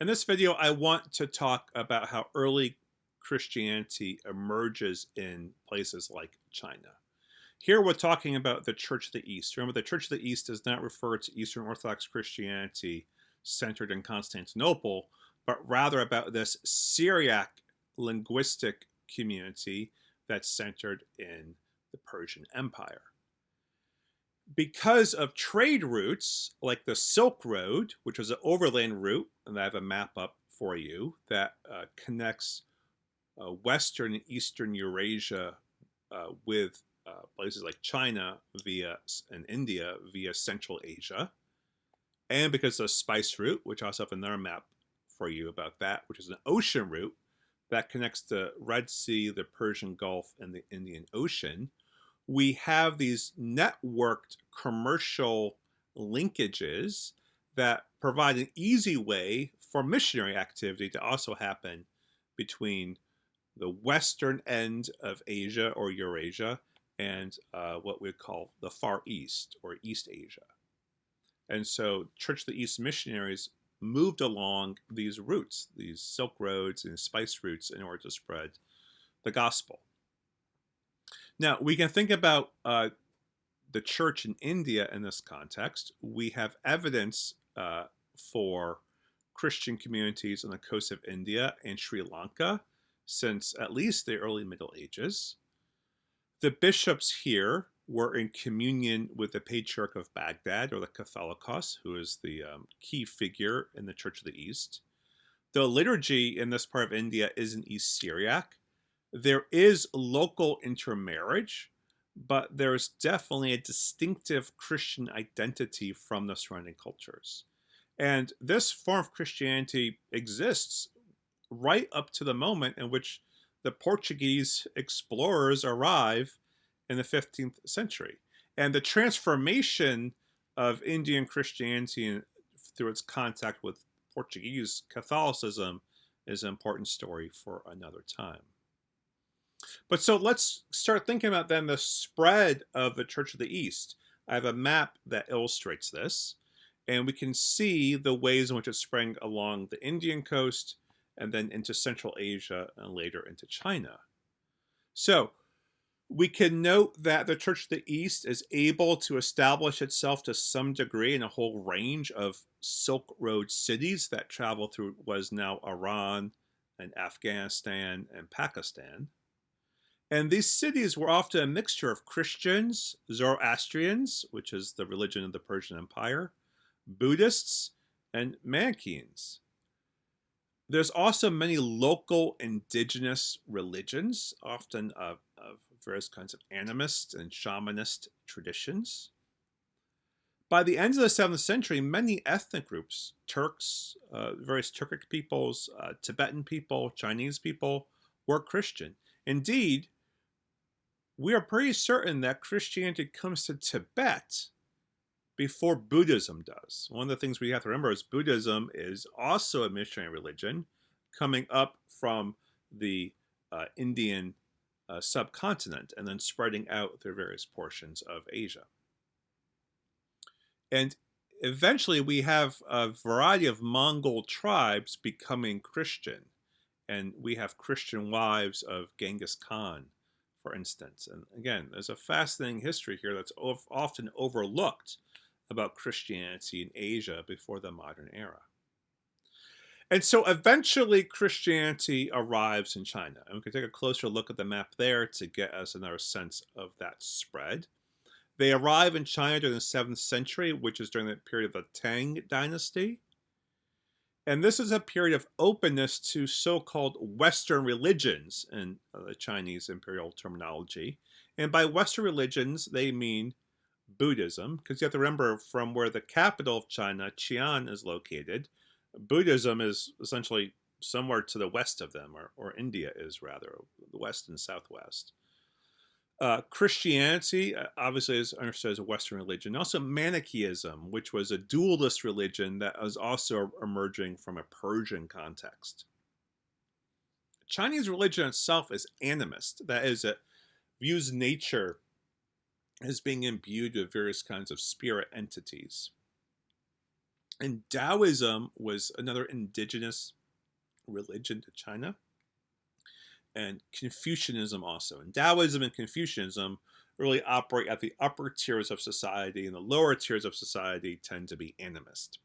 In this video, I want to talk about how early Christianity emerges in places like China. Here we're talking about the Church of the East. Remember, the Church of the East does not refer to Eastern Orthodox Christianity centered in Constantinople, but rather about this Syriac linguistic community that's centered in the Persian Empire. Because of trade routes like the Silk Road, which was an overland route, and I have a map up for you that connects Western and Eastern Eurasia with places like China and India via Central Asia, and because of the Spice Route, which I also have another map for you about that, which is an ocean route that connects the Red Sea, the Persian Gulf, and the Indian Ocean, we have these networked commercial linkages that provide an easy way for missionary activity to also happen between the western end of Asia or Eurasia and what we call the Far East or East Asia. And so Church of the East missionaries moved along these routes, these Silk Roads and spice routes, in order to spread the gospel. Now, we can think about the church in India in this context. We have evidence for Christian communities on the coast of India and Sri Lanka since at least the early Middle Ages. The bishops here were in communion with the Patriarch of Baghdad, or the Catholicos, who is the key figure in the Church of the East. The liturgy in this part of India is in East Syriac. There is local intermarriage, but there's definitely a distinctive Christian identity from the surrounding cultures. And this form of Christianity exists right up to the moment in which the Portuguese explorers arrive in the 15th century. And the transformation of Indian Christianity through its contact with Portuguese Catholicism is an important story for another time. But so let's start thinking about then the spread of the Church of the East. I have a map that illustrates this, and we can see the ways in which it's spreading along the Indian coast and then into Central Asia and later into China. So we can note that the Church of the East is able to establish itself to some degree in a whole range of Silk Road cities that travel through what is now Iran and Afghanistan and Pakistan. And these cities were often a mixture of Christians, Zoroastrians, which is the religion of the Persian Empire, Buddhists, and Manichaeans. There's also many local indigenous religions, often of various kinds of animist and shamanist traditions. By the end of the 7th century, many ethnic groups, Turks, various Turkic peoples, Tibetan people, Chinese people, were Christian. Indeed, we are pretty certain that Christianity comes to Tibet before Buddhism does. One of the things we have to remember is Buddhism is also a missionary religion coming up from the Indian subcontinent and then spreading out through various portions of Asia. And eventually we have a variety of Mongol tribes becoming Christian. And we have Christian wives of Genghis Khan, for instance. And again, there's a fascinating history here that's often overlooked about Christianity in Asia before the modern era. And so eventually Christianity arrives in China. And we can take a closer look at the map there to get us another sense of that spread. They arrive in China during the 7th century, which is during the period of the Tang dynasty. And this is a period of openness to so-called Western religions in the Chinese imperial terminology. And by Western religions, they mean Buddhism, because you have to remember from where the capital of China, Xi'an, is located, Buddhism is essentially somewhere to the west of them, or India is rather, the west and southwest. Christianity, obviously, is understood as a Western religion. Also, Manichaeism, which was a dualist religion that was also emerging from a Persian context. Chinese religion itself is animist. That is, it views nature as being imbued with various kinds of spirit entities. And Taoism was another indigenous religion to China, and Confucianism also. And Taoism and Confucianism really operate at the upper tiers of society, and the lower tiers of society tend to be animist.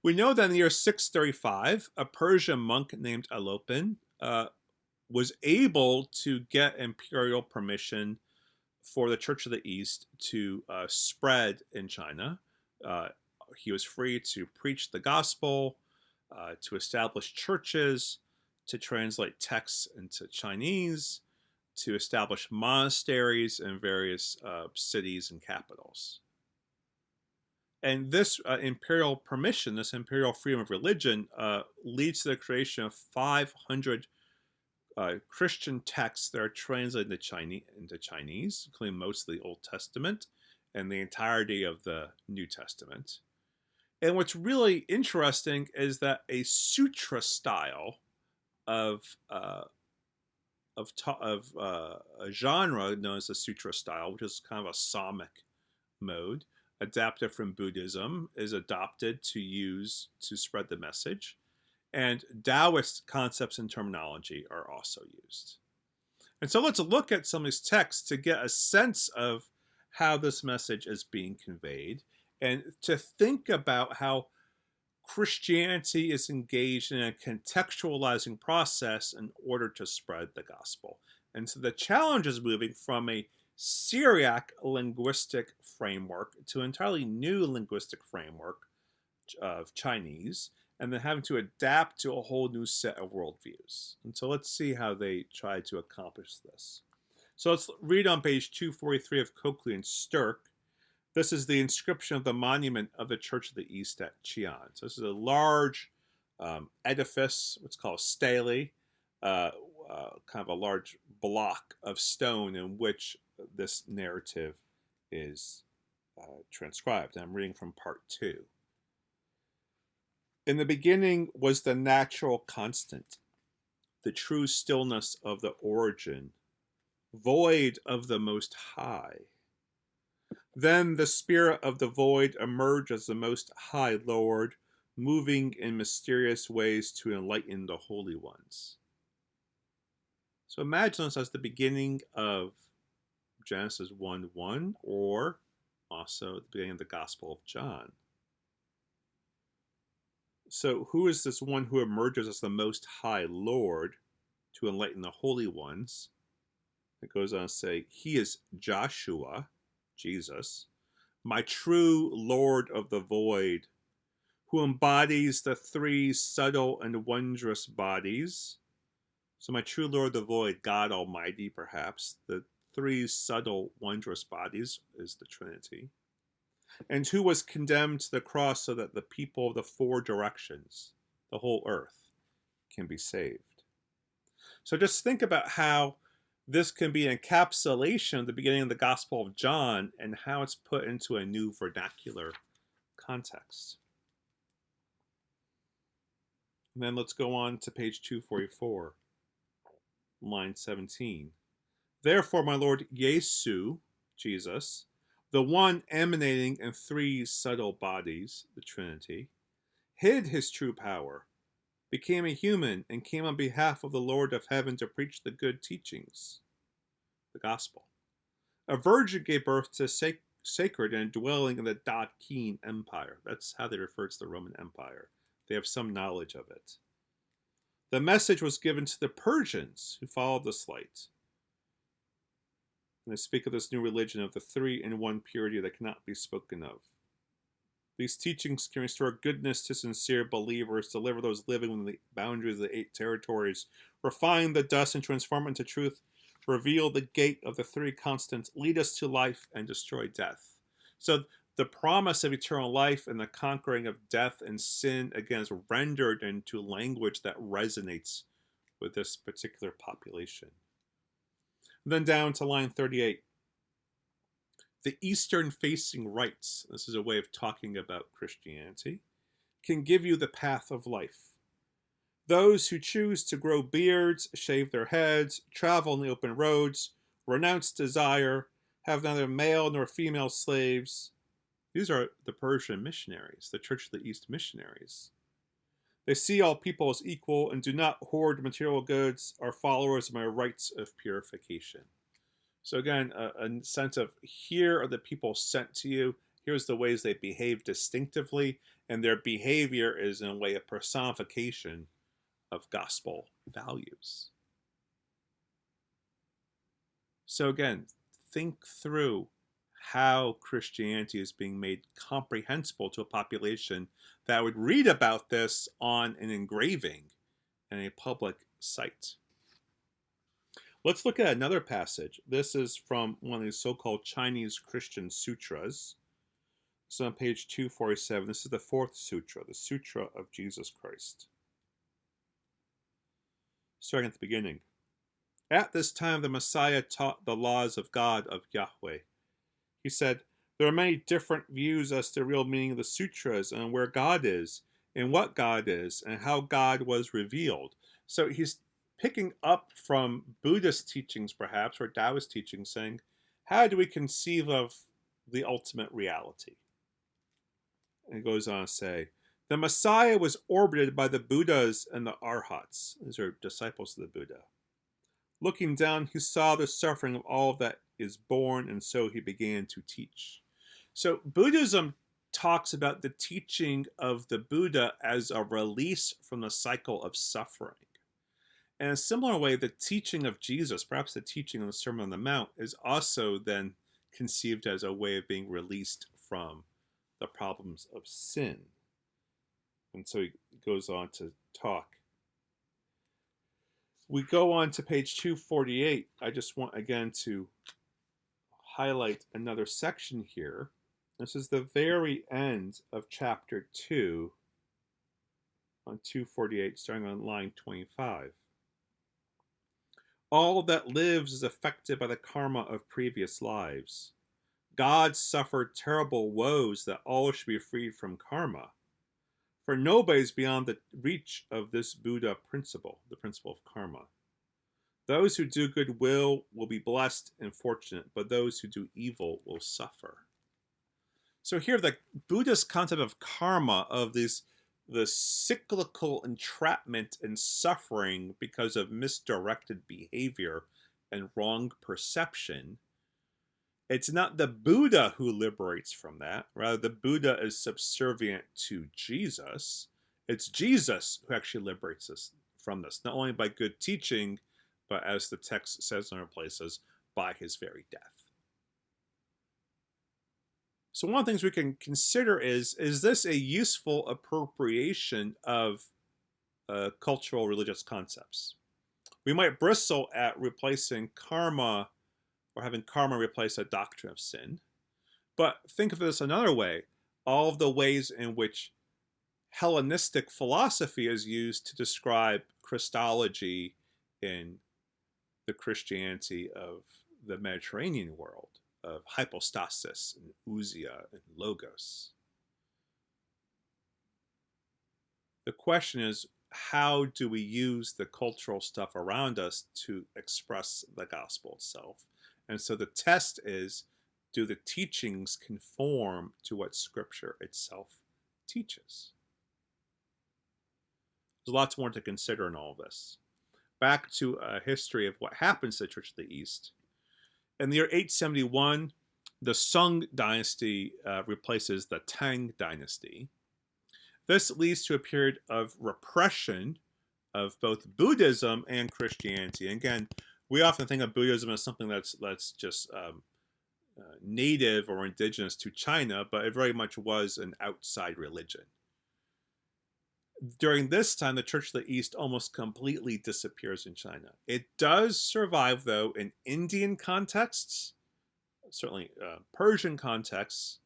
We know that in the year 635, a Persian monk named Alopin was able to get imperial permission for the Church of the East to spread in China. He was free to preach the gospel, to establish churches, to translate texts into Chinese, to establish monasteries in various cities and capitals. And this imperial permission, this imperial freedom of religion, leads to the creation of 500 Christian texts that are translated into Chinese, including most of the Old Testament and the entirety of the New Testament. And what's really interesting is that a sutra style of a genre known as the sutra style, which is kind of a Samic mode, adapted from Buddhism, is adopted to spread the message. And Taoist concepts and terminology are also used. And so let's look at some of these texts to get a sense of how this message is being conveyed, and to think about how Christianity is engaged in a contextualizing process in order to spread the gospel. And so the challenge is moving from a Syriac linguistic framework to an entirely new linguistic framework of Chinese, and then having to adapt to a whole new set of worldviews. And so let's see how they try to accomplish this. So let's read on page 243 of Coakley and Sterk. This is the inscription of the monument of the Church of the East at Xi'an. So this is a large edifice, what's called a stele, kind of a large block of stone in which this narrative is transcribed. And I'm reading from part 2. In the beginning was the natural constant, the true stillness of the origin, void of the Most High. Then the spirit of the void emerged as the Most High Lord, moving in mysterious ways to enlighten the holy ones. So imagine this as the beginning of Genesis 1:1, or also the beginning of the Gospel of John. So who is this one who emerges as the Most High Lord to enlighten the holy ones? It goes on to say, he is Joshua, Jesus, my true Lord of the void, who embodies the 3 subtle and wondrous bodies. So my true Lord of the void, God Almighty, perhaps. The 3 subtle, wondrous bodies is the Trinity. And who was condemned to the cross so that the people of the 4 directions, the whole earth, can be saved. So just think about how this can be an encapsulation of the beginning of the Gospel of John and how it's put into a new vernacular context. And then let's go on to page 244, line 17. Therefore, my Lord Yesu, Jesus, the one emanating in 3 subtle bodies, the Trinity, hid his true power, became a human, and came on behalf of the Lord of heaven to preach the good teachings, the gospel. A virgin gave birth to sacred and dwelling in the Dakin Empire. That's how they refer to the Roman Empire. They have some knowledge of it. The message was given to the Persians who followed this light. And they speak of this new religion of the 3-in-1 purity that cannot be spoken of. These teachings can restore goodness to sincere believers, deliver those living within the boundaries of the 8 territories, refine the dust and transform it into truth, reveal the gate of the 3 constants, lead us to life, and destroy death. So the promise of eternal life and the conquering of death and sin, again, is rendered into language that resonates with this particular population. And then down to line 38. The Eastern-facing rites, this is a way of talking about Christianity, can give you the path of life. Those who choose to grow beards, shave their heads, travel on the open roads, renounce desire, have neither male nor female slaves, These are the Persian missionaries, the Church of the East missionaries. They see all people as equal and do not hoard material goods, are followers of my rites of purification. So again, a sense of here are the people sent to you, here's the ways they behave distinctively, and their behavior is in a way a personification of gospel values. So again, think through how Christianity is being made comprehensible to a population that would read about this on an engraving in a public site. Let's look at another passage. This is from one of these so-called Chinese Christian Sutras. This is on page 247. This is the fourth sutra, the Sutra of Jesus Christ. Starting at the beginning. At this time, the Messiah taught the laws of God, of Yahweh. He said, there are many different views as to the real meaning of the sutras and where God is, and what God is, and how God was revealed. So he's picking up from Buddhist teachings, perhaps, or Taoist teachings, saying, how do we conceive of the ultimate reality? And it goes on to say, the Messiah was orbited by the Buddhas and the Arhats. These are disciples of the Buddha. Looking down, he saw the suffering of all that is born, and so he began to teach. So Buddhism talks about the teaching of the Buddha as a release from the cycle of suffering. In a similar way, the teaching of Jesus, perhaps the teaching of the Sermon on the Mount, is also then conceived as a way of being released from the problems of sin. And so he goes on to talk. We go on to page 248. I just want, again, to highlight another section here. This is the very end of chapter 2 on 248, starting on line 25. All that lives is affected by the karma of previous lives. God suffered terrible woes that all should be freed from karma. For nobody is beyond the reach of this Buddha principle, the principle of karma. Those who do good will be blessed and fortunate, but those who do evil will suffer. So here the Buddhist concept of karma, of the cyclical entrapment and suffering because of misdirected behavior and wrong perception, it's not the Buddha who liberates from that. Rather, the Buddha is subservient to Jesus. It's Jesus who actually liberates us from this, not only by good teaching, but as the text says in other places, by his very death. So one of the things we can consider is this a useful appropriation of cultural religious concepts? We might bristle at replacing karma or having karma replace a doctrine of sin. But think of this another way. All of the ways in which Hellenistic philosophy is used to describe Christology in the Christianity of the Mediterranean world, of hypostasis and ousia and logos. The question is, how do we use the cultural stuff around us to express the gospel itself? And so the test is, do the teachings conform to what Scripture itself teaches? There's lots more to consider in all this. Back to a history of what happens to the Church of the East. In the year 871, the Sung dynasty replaces the Tang dynasty. This leads to a period of repression of both Buddhism and Christianity. And again, we often think of Buddhism as something that's just native or indigenous to China, but it very much was an outside religion. During this time, the Church of the East almost completely disappears in China. It does survive, though, in Indian contexts, certainly Persian contexts,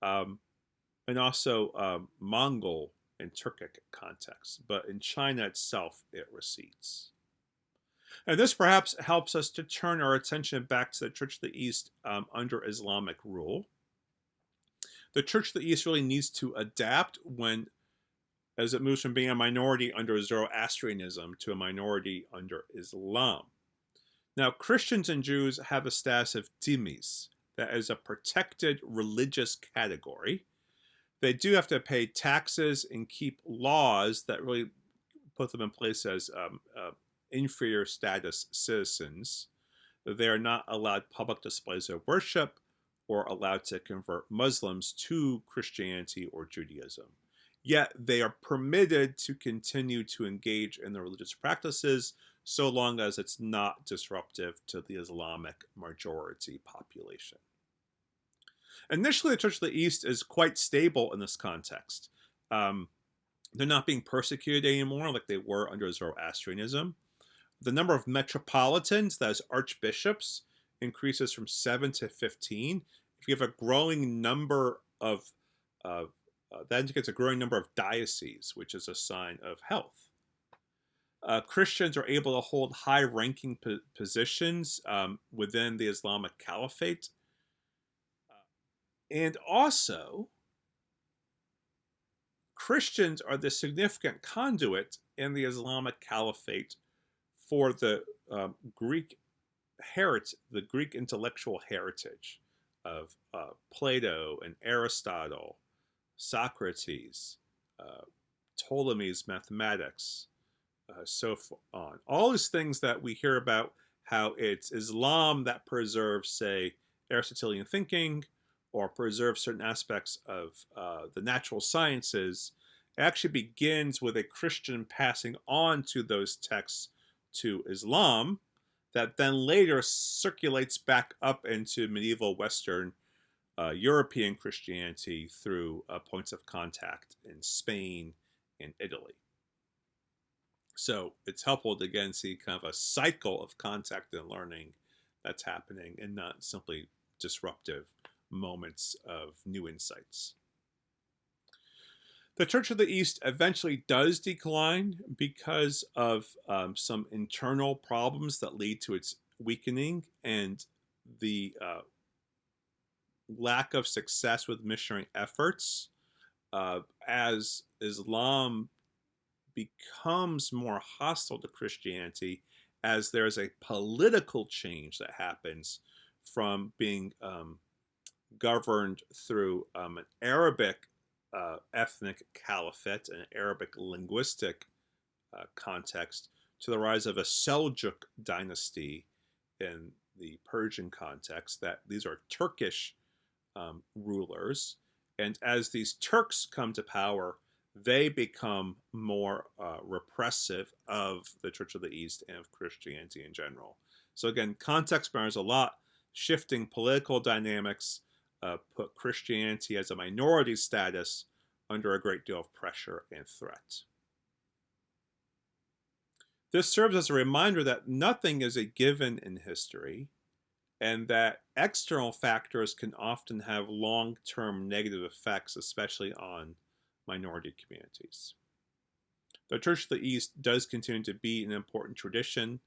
and also Mongol and Turkic contexts. But in China itself, it recedes. And this perhaps helps us to turn our attention back to the Church of the East under Islamic rule. The Church of the East really needs to adapt as it moves from being a minority under Zoroastrianism to a minority under Islam. Now, Christians and Jews have a status of dhimmis, that is a protected religious category. They do have to pay taxes and keep laws that really put them in place as inferior status citizens. They are not allowed public displays of worship or allowed to convert Muslims to Christianity or Judaism. Yet they are permitted to continue to engage in the religious practices so long as it's not disruptive to the Islamic majority population. Initially, the Church of the East is quite stable in this context. They're not being persecuted anymore like they were under Zoroastrianism. The number of metropolitans, that is archbishops, increases from 7 to 15. If you have a growing number of, that indicates a growing number of dioceses, which is a sign of health. Christians are able to hold high-ranking positions within the Islamic Caliphate. And also, Christians are the significant conduit in the Islamic Caliphate for the Greek intellectual heritage of Plato and Aristotle, Socrates, Ptolemy's mathematics, so on. All these things that we hear about how it's Islam that preserves, say, Aristotelian thinking, or preserve certain aspects of the natural sciences, it actually begins with a Christian passing on to those texts to Islam that then later circulates back up into medieval Western European Christianity through points of contact in Spain and Italy. So it's helpful to again see kind of a cycle of contact and learning that's happening and not simply disruptive moments of new insights. The Church of the East eventually does decline because of some internal problems that lead to its weakening and the lack of success with missionary efforts as Islam becomes more hostile to Christianity, as there's a political change that happens from being governed through an Arabic ethnic caliphate, an Arabic linguistic context, to the rise of a Seljuk dynasty in the Persian context, that these are Turkish rulers. And as these Turks come to power, they become more repressive of the Church of the East and of Christianity in general. So again, context matters a lot. Shifting political dynamics put Christianity as a minority status under a great deal of pressure and threat. This serves as a reminder that nothing is a given in history, and that external factors can often have long-term negative effects, especially on minority communities. The Church of the East does continue to be an important tradition,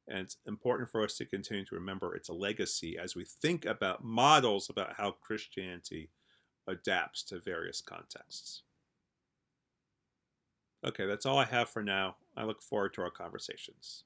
and it's important for us to continue to remember its legacy as we think about models about how Christianity adapts to various contexts. Okay, that's all I have for now. I look forward to our conversations.